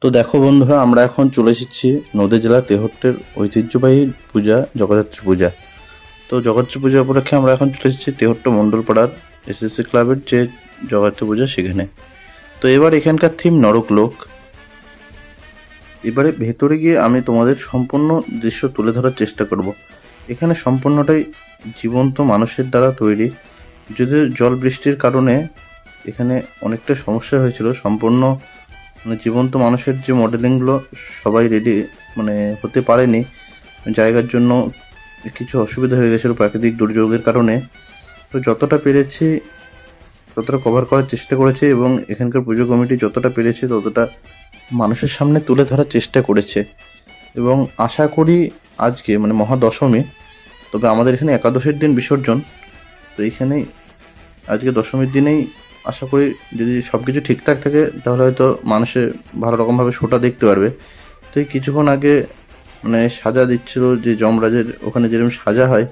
তো দেখো বন্ধুরা, আমরা এখন চলে এসেছি নদীয়া জেলার তেহট্টের ঐতিহ্যবাহী পূজা জগদ্ধাত্রী পূজা। তো জগদ্ধাত্রী পূজা উপলক্ষে আমরা এখন চলে এসেছি তেহট্ট মণ্ডলপাড়ার এসএসসি ক্লাবের যে জগদ্ধাত্রী পূজা সেখানে। তো এবার এখানকার থিম নরকলোক। এবারে ভেতরে গিয়ে আমি তোমাদের সম্পূর্ণ দৃশ্য তুলে ধরার চেষ্টা করব। এখানে সম্পূর্ণটাই জীবন্ত মানুষের দ্বারা তৈরি। যদি জল বৃষ্টির কারণে এখানে অনেকটা সমস্যা হয়েছিল, সম্পূর্ণ জীবন্ত মানুষের যে মডেলিংগুলো সবাই রেডি হতে পারেনি, জায়গার জন্য কিছু অসুবিধা হয়ে গেছিলো প্রাকৃতিক দুর্যোগের কারণে। তো যতটা পেরেছি ততটা কভার করার চেষ্টা করেছে এবং এখানকার পুজো কমিটি যতটা পেরেছে ততটা মানুষের সামনে তুলে ধরার চেষ্টা করেছে। এবং আশা করি আজকে মহাদশমী, তবে আমাদের এখানে একাদশের দিন বিসর্জন। তো এইখানেই আজকে দশমীর দিনেই আশা করি যদি সব কিছু ঠিকঠাক থাকে তাহলে হয়তো মানুষের ভালো রকমভাবে শোটা দেখতে পারবে। তো এই কিছুক্ষণ আগে সাজা দিচ্ছিল যে যমরাজের ওখানে যেরকম সাজা হয়,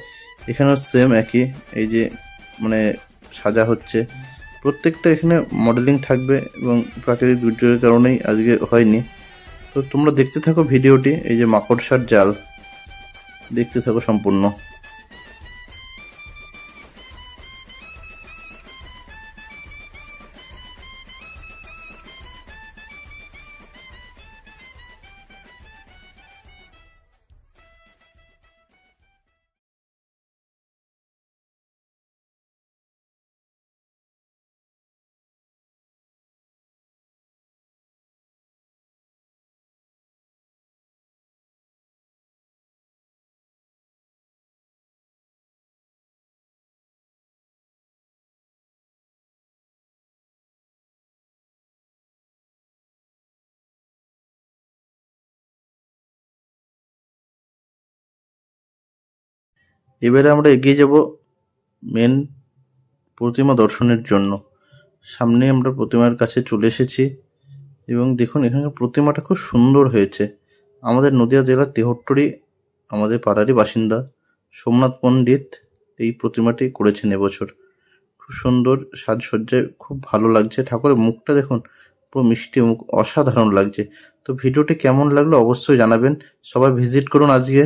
এখানেও সেম একই এই যে সাজা হচ্ছে। প্রত্যেকটা এখানে মডেলিং থাকবে এবং প্রাকৃতিক দুর্যোগের কারণেই আজকে হয়নি। তো তোমরা দেখতে থাকো ভিডিওটি। এই যে মাকড়সার জাল দেখতে থাকো সম্পূর্ণ। এবারে আমরা এগিয়ে যাব মেন প্রতিমা দর্শনের জন্য। সামনে আমরা প্রতিমার কাছে চলে এসেছি এবং দেখুন এখানকার প্রতিমাটা খুব সুন্দর হয়েছে। আমাদের নদিয়া জেলার তেহট্টরই আমাদের পাড়ারই বাসিন্দা সোমনাথ পণ্ডিত এই প্রতিমাটি করেছেন এবছর। খুব সুন্দর সাজসজ্জায়, খুব ভালো লাগছে। ঠাকুরের মুখটা দেখুন, পুরো মিষ্টি মুখ, অসাধারণ লাগছে। তো ভিডিওটি কেমন লাগলো অবশ্যই জানাবেন। সবাই ভিজিট করুন আজকে।